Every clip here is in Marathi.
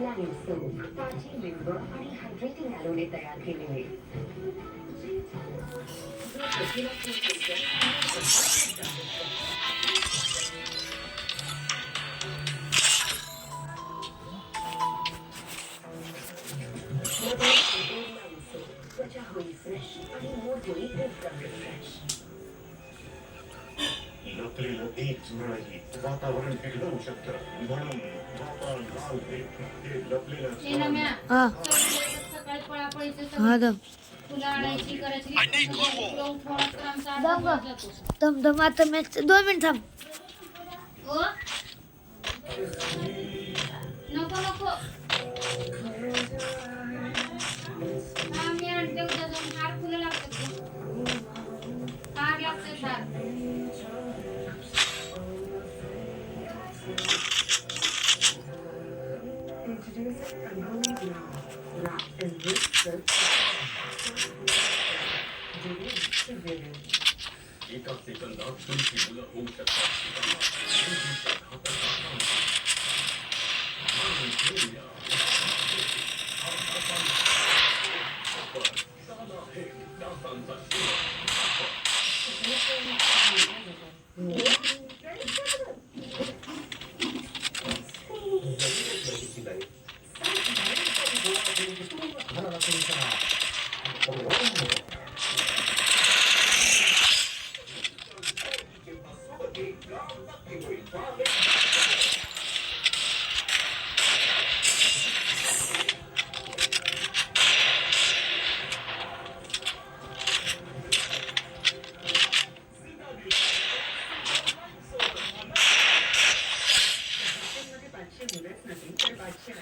मेलानिन सूप ताजी लिंब आणि हायड्रेटिंग ॲलोने तयार केले आहे. त्वचा होईल फ्रेश आणि मूड होईल एकदम रिफ्रेश. लपलेलं एक वेळही वातावरण बिघडवू शकतं म्हणून वापरा लाल मीठ. हे लपलेलं हा सकाळी पळापळीचं हा तुला आणायची करायची दम दम आता मॅच 2 मिनिट थांब. ओ नको नको मी आणते उद्या जाऊन हार फुलं लागतात हार लागतात हार. एका सेकंदात तुमची मुलं होऊ शकतात.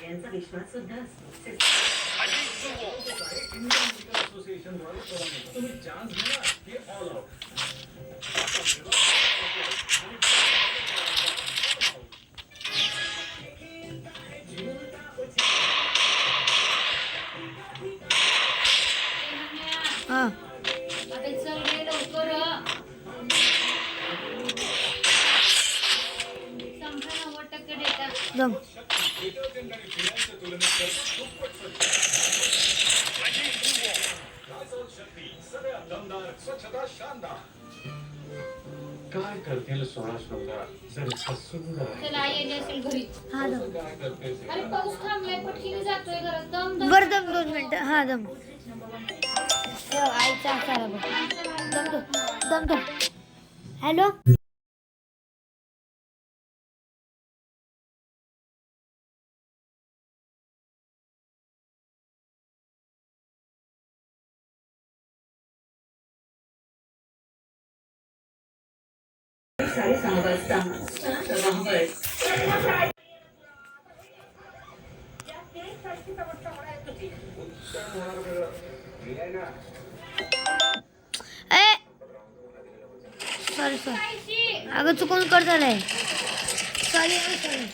यांचा विश्वास सुद्धा असतो. तुम्ही चान्स घ्या हे ऑल आउट. हा अबे चल रे लवकर संपला 90% डेटा. दम स्वच्छता शानदार. काय करतील 16 जर इतकं सुंदर आहे. चल आई आली असेल घरी. हा दम काय करते अरे पाऊस थांबलाय पटकीने जातोय घरात दम दम. बर दम 2 मिनिट. हा दम आईचा सारा बघ. दम दम दम. हॅलो साडे 6 वाजता ए सॉरी सॉरी अगं चुकून कर झालंय. Sorry sorry.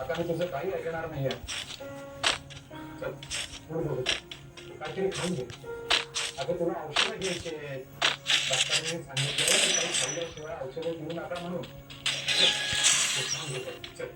आता मी तुझं काही ऐकणार नाहीये. चल, पुढे बघू. काहीतरी खाऊन घे. अगं तुला औषधं घ्यायची आहेत. डॉक्टरने सांगितलं की काही खाल्ल्याशिवाय औषधं घेऊ नका म्हणून. चल, ते खाऊन घे पहिले. चल.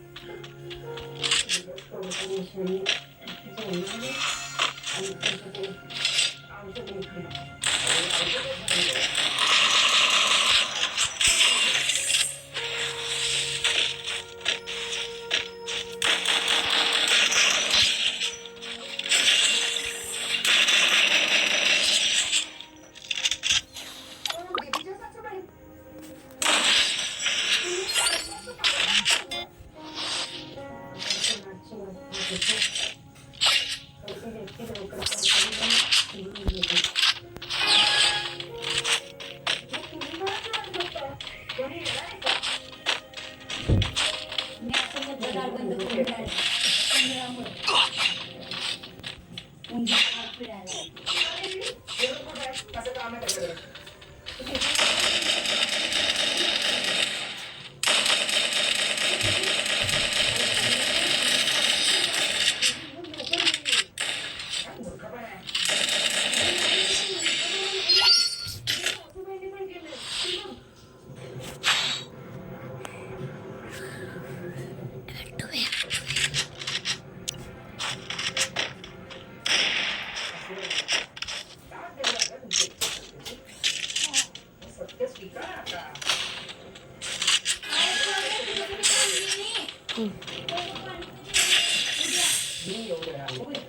मी एवढं आहे.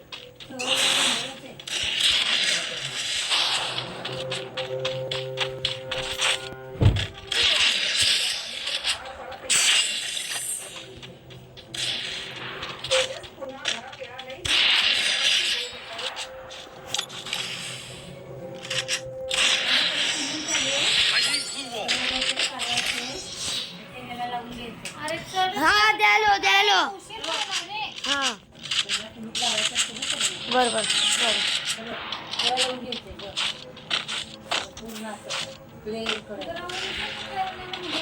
अरे चल हा द्यालो द्यालो उशीर झाला रे. हा बर बर बर जरा उशीर झाला म्हणजे.